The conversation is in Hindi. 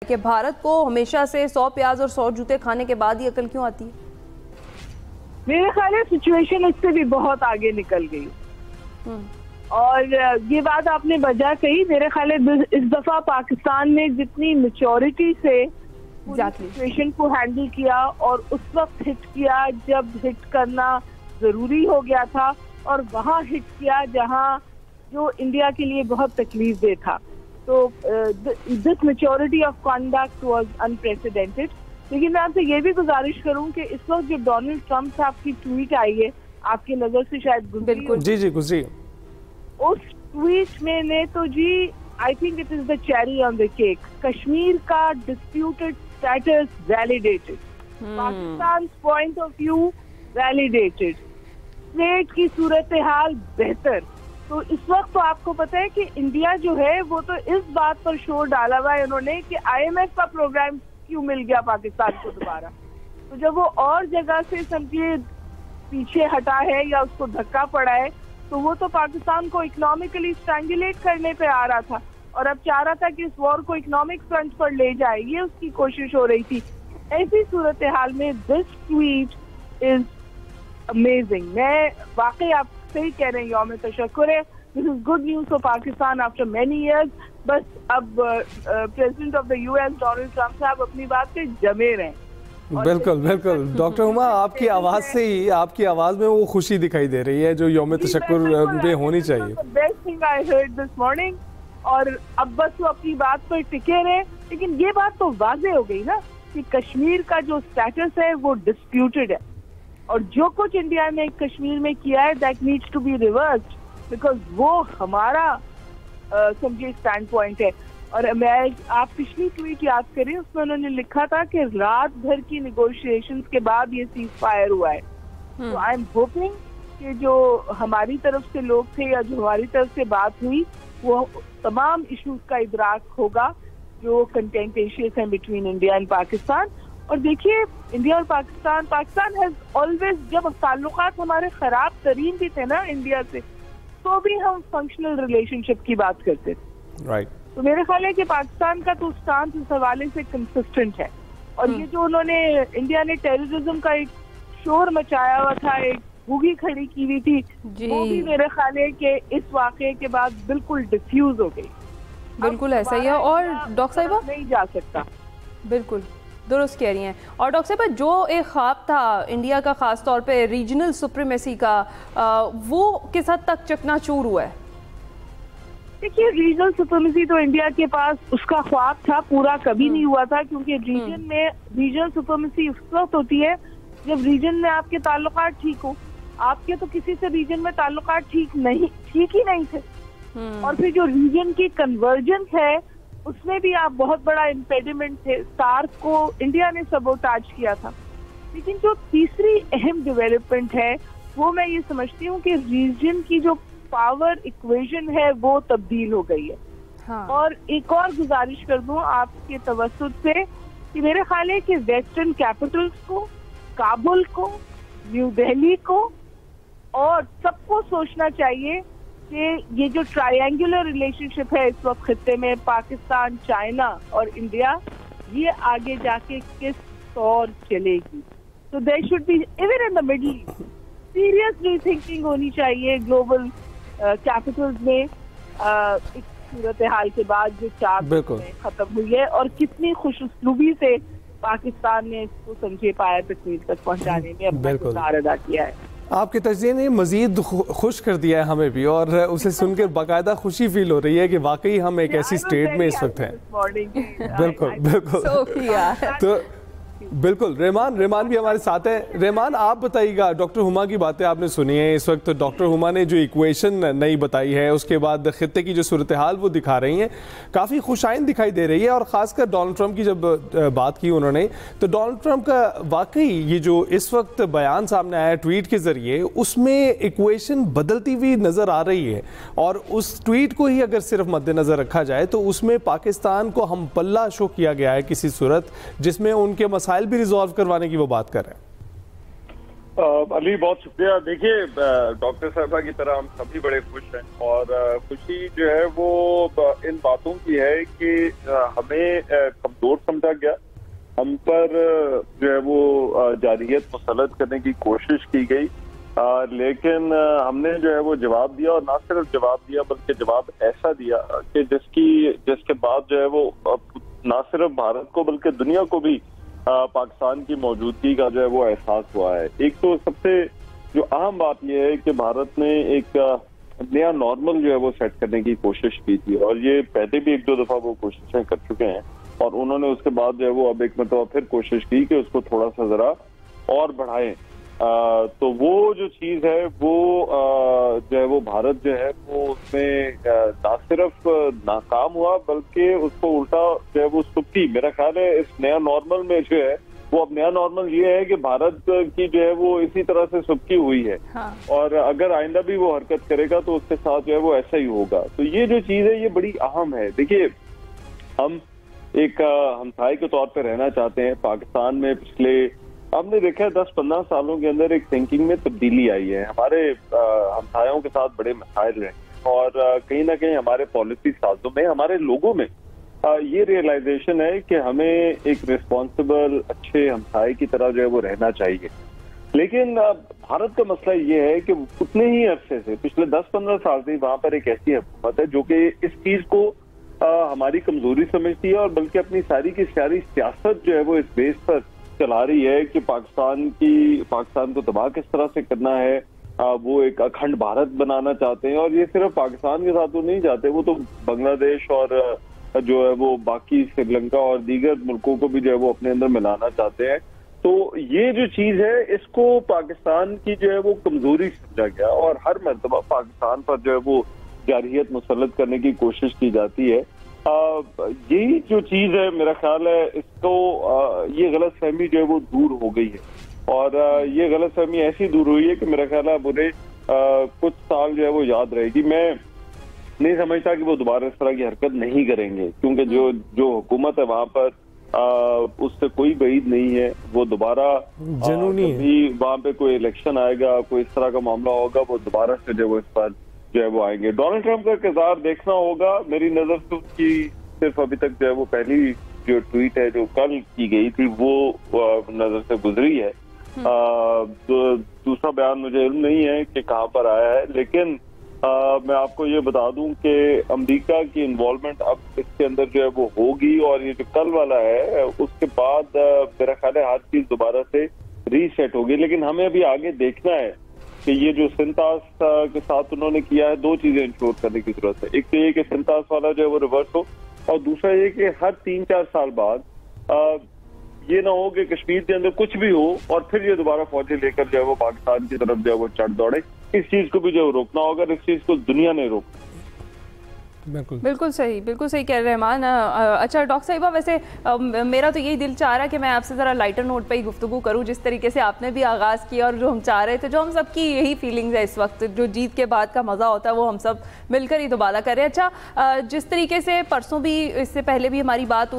कि भारत को हमेशा से 100 प्याज और 100 जूते खाने के बाद ही अकल क्यों आती है? मेरे ख्याल है सिचुएशन इससे भी बहुत आगे निकल गई और ये बात आपने वजह कही। मेरे ख्याल है इस दफा पाकिस्तान ने जितनी मैच्योरिटी से सिचुएशन को हैंडल किया और उस वक्त हिट किया जब हिट करना जरूरी हो गया था और वहाँ हिट किया जहाँ जो इंडिया के लिए बहुत तकलीफ दे था। तो this maturity of conduct was unprecedented. लेकिन मैं आपसे ये भी गुजारिश करूं कि इस वक्त जब डोनाल्ड ट्रंप से आपकी ट्वीट आई है, आपकी नजर से शायद बिल्कुल जी गुजरी, उस ट्वीट में ने तो जी I think it is the cherry on the cake. Kashmir का disputed status validated, Pakistan point of view validated, state की सूरत हाल बेहतर। तो इस वक्त तो आपको पता है कि इंडिया जो है वो तो इस बात पर शोर डाला हुआ है उन्होंने कि IMF का प्रोग्राम क्यों मिल गया पाकिस्तान को दोबारा। तो जब वो और जगह से समझिए पीछे हटा है या उसको धक्का पड़ा है तो वो तो पाकिस्तान को इकोनॉमिकली स्ट्रैंगुलेट करने पे आ रहा था और अब चाह रहा था कि इस वॉर को इकोनॉमिक फ्रंट पर ले जाए, ये उसकी कोशिश हो रही थी। ऐसी सूरत हाल में दिस ट्वीट इज अमेजिंग। मैं वाकई आप सही कह रहे हैं, यौम तशक्कुर है। This is good news for Pakistan after many years. बस अब president of the US Donald Trump साहब अपनी बात पे जमे रहे। बिल्कुल बिल्कुल डॉक्टर हुमा, आपकी आवाज से ही, आपकी आवाज में वो खुशी दिखाई दे रही है जो यौम तशक्कुर पे होनी चाहिए। Best thing I heard this morning. और अब बस वो अपनी बात पर टिके रहे। लेकिन ये बात तो वाजे हो गई ना कि कश्मीर का जो स्टेटस है वो डिस्प्यूटेड है और जो कुछ इंडिया ने कश्मीर में किया है that needs to be reversed because वो हमारा समझिए स्टैंड पॉइंट है। और मैं आप पिछली ट्वीट याद करें, उसमें उन्होंने लिखा था कि रात भर की निगोशिएशंस के बाद ये सीज फायर हुआ है। तो आई एम होपिंग कि जो हमारी तरफ से लोग थे या जो हमारी तरफ से बात हुई वो तमाम इश्यूज का इदराक होगा जो कंटेंटेशियस है बिटवीन इंडिया एंड पाकिस्तान। और देखिए इंडिया और पाकिस्तान हैज ऑलवेज, जब ताल्लुकात हमारे खराब तरीन भी थे ना इंडिया से, तो भी हम फंक्शनल रिलेशनशिप की बात करते थे। राइट। तो मेरे ख्याल है कि पाकिस्तान का तो स्टांस इस हवाले से कंसिस्टेंट है। और ये जो उन्होंने इंडिया ने टेररिज्म का एक शोर मचाया हुआ था, एक भूगी खड़ी की हुई थी, वो भी मेरे ख्याल है कि इस वाकये के बाद बिल्कुल डिफ्यूज हो गई। बिल्कुल ऐसा ही है। और डॉक्टर साहिबा नहीं जा सकता, बिल्कुल दुरुस्त कह रही हैं। और डॉक्टर साहब जो एक ख्वाब था इंडिया का खास तौर पे रीजनल सुप्रीमेसी का, वो किस हद तक चकनाचूर हुआ है? देखिए रीजनल सुप्रीमेसी तो इंडिया के पास उसका ख्वाब था, पूरा कभी नहीं हुआ था क्योंकि रीजन में रीजनल सुप्रीमेसी उस वक्त होती है जब रीजन में आपके ताल्लुकात ठीक हो। आपके तो किसी से रीजन में ताल्लुकात ठीक ही नहीं थे। और फिर जो रीजन की कन्वर्जेंस है उसमें भी आप बहुत बड़ा इम्पेडिमेंट थे। सार्क को इंडिया ने सबोटाज किया था। लेकिन जो तीसरी अहम डेवलपमेंट है वो मैं ये समझती हूँ कि रीजन की जो पावर इक्वेशन है वो तब्दील हो गई है। हाँ। और एक और गुजारिश कर दूं आपके तवस्सुत से कि मेरे ख्याल है कि वेस्टर्न कैपिटल्स को, काबुल को, न्यू दिल्ली को और सबको सोचना चाहिए कि ये जो ट्रायंगुलर रिलेशनशिप है इस वक्त खित्ते में पाकिस्तान, चाइना और इंडिया, ये आगे जाके किस तौर चलेगी। तो there should be even in the Middle East seriously thinking होनी चाहिए ग्लोबल कैपिटल्स में इस सूरत हाल के बाद जो 4 दिन में खत्म हुई है और कितनी खुशउस्लूबी से पाकिस्तान ने इसको समझे पाया तकमील तक पहुंचाने में अपना किरदार अदा किया है। आपके तजज़िये ने मज़ीद खुश कर दिया है हमें भी और उसे सुनकर बाकायदा खुशी फील हो रही है कि वाकई हम एक ऐसी स्टेट में इस वक्त हैं। बिल्कुल बिल्कुल। तो बिल्कुल रेमान भी हमारे साथ हैं। रेमान, आप बताइएगा, डॉक्टर हुमा की बातें आपने सुनी है। इस वक्त डॉक्टर हुमा ने जो इक्वेशन नई बताई है उसके बाद खित्ते की जो सूरत हाल वो दिखा रही हैं, काफ़ी खुशाइन दिखाई दे रही है। और ख़ासकर डोनाल्ड ट्रंप की जब बात की उन्होंने, तो डोनाल्ड ट्रंप का वाकई ये जो इस वक्त बयान सामने आया ट्वीट के ज़रिए, उसमें इक्वेशन बदलती हुई नज़र आ रही है। और उस ट्वीट को ही अगर सिर्फ मद्देनज़र रखा जाए तो उसमें पाकिस्तान को हम पल्ला शो किया गया है किसी सूरत जिसमें उनके मसाइल भी रिजॉल्व करवाने की वो बात कर रहे हैं। अली, बहुत शुक्रिया। देखिए, डॉक्टर साहबा की तरह हम सभी बड़े खुश हैं और खुशी जो है वो इन बातों की है कि हमें कमजोर समझा गया, हम पर जो है वो जारहियत मुसल्लत करने की कोशिश की गई, लेकिन हमने जो है वो जवाब दिया, और ना सिर्फ जवाब दिया बल्कि जवाब ऐसा दिया कि जिसके बाद जो है वो ना सिर्फ भारत को बल्कि दुनिया को भी पाकिस्तान की मौजूदगी का जो है वो एहसास हुआ है। एक तो सबसे जो अहम बात यह है कि भारत ने एक नया नॉर्मल जो है वो सेट करने की कोशिश की थी, और ये पहले भी एक दो दफा वो कोशिशें कर चुके हैं, और उन्होंने उसके बाद जो है वो अब एक मतलब फिर कोशिश की कि उसको थोड़ा सा जरा और बढ़ाएं। तो वो जो चीज है वो जो है वो भारत जो है वो उसमें ना सिर्फ नाकाम हुआ बल्कि उसको उल्टा जो है वो सुप्ती, मेरा ख्याल है इस नया नॉर्मल में जो है वो अब नया नॉर्मल ये है कि भारत की जो है वो इसी तरह से सुबकी हुई है। हाँ। और अगर आइंदा भी वो हरकत करेगा तो उसके साथ जो है वो ऐसा ही होगा। तो ये जो चीज है ये बड़ी अहम है। देखिए, हम एक हमसाये के तौर पर रहना चाहते हैं पाकिस्तान में। पिछले हमने देखा है 10-15 सालों के अंदर एक थिंकिंग में तब्दीली आई है। हमारे हमसायों के साथ बड़े मसाइल रहे, और कहीं ना कहीं हमारे पॉलिसी साजों में, हमारे लोगों में ये रियलाइजेशन है कि हमें एक रिस्पॉन्सिबल अच्छे हमसाये की तरह जो है वो रहना चाहिए। लेकिन भारत का मसला ये है कि उतने ही अरसे से, पिछले 10-15 साल से वहां पर एक ऐसी हुकूमत है जो कि इस चीज को हमारी कमजोरी समझती है, और बल्कि अपनी सारी की सारी सियासत जो है वो इस बेस पर चला रही है कि पाकिस्तान को तबाह किस तरह से करना है। वो एक अखंड भारत बनाना चाहते हैं, और ये सिर्फ पाकिस्तान के साथ तो नहीं चाहते, वो तो बांग्लादेश और जो है वो बाकी श्रीलंका और दीगर मुल्कों को भी जो है वो अपने अंदर मिलाना चाहते हैं। तो ये जो चीज है इसको पाकिस्तान की जो है वो कमजोरी समझा गया, और हर मर्तबा पाकिस्तान पर जो है वो जारहियत मुसल्लत करने की कोशिश की जाती है। यही जो चीज है, मेरा ख्याल है इसको ये गलत फहमी जो है वो दूर हो गई है, और ये गलत फहमी ऐसी दूर हुई है कि मेरा ख्याल है बुरे कुछ साल जो है वो याद रहेगी। मैं नहीं समझता कि वो दोबारा इस तरह की हरकत नहीं करेंगे, क्योंकि जो हुकूमत है वहां पर उससे कोई बईद नहीं है वो दोबारा भी वहां पे कोई इलेक्शन आएगा, कोई इस तरह का मामला होगा, वो दोबारा से जो वो इस पर जो है वो आएंगे। डोनाल्ड ट्रंप का किरदार देखना होगा। मेरी नजर से उसकी सिर्फ अभी तक जो है वो पहली जो ट्वीट है जो कल की गई थी वो नजर से गुजरी है। दूसरा बयान मुझे इल्म नहीं है कि कहाँ पर आया है, लेकिन मैं आपको ये बता दूं कि अमेरिका की इन्वॉल्वमेंट अब इसके अंदर जो है वो होगी, और ये जो कल वाला है उसके बाद मेरा ख्याल है हर चीज दोबारा से रीसेट होगी। लेकिन हमें अभी आगे देखना है कि ये जो सिंतास के साथ उन्होंने किया है, दो चीजें इंश्योर करने की जरूरत है। एक तो ये कि सिंतास वाला जो है वो रिवर्स हो, और दूसरा ये कि हर 3-4 साल बाद ये ना हो कि कश्मीर के अंदर कुछ भी हो और फिर ये दोबारा फौजी लेकर जो है वो पाकिस्तान की तरफ जो है वो चढ़ दौड़े। इस चीज को भी जो रोकना होगा, इस चीज को दुनिया ने रोकना। बिल्कुल सही कह रहे रहमान। अच्छा डॉक्टर साहिबा, वैसे मेरा तो यही दिल चाह रहा है कि मैं आपसे ज़रा लाइटर नोट पे ही गुफ्तगू करूं, जिस तरीके से आपने भी आगाज़ किया और जो हम चाह रहे थे, जो हम सब की यही फीलिंग्स है इस वक्त, जो जीत के बाद का मज़ा होता है वो हम सब मिलकर ही दोबारा करें। अच्छा, जिस तरीके से परसों भी, इससे पहले भी हमारी बात हुई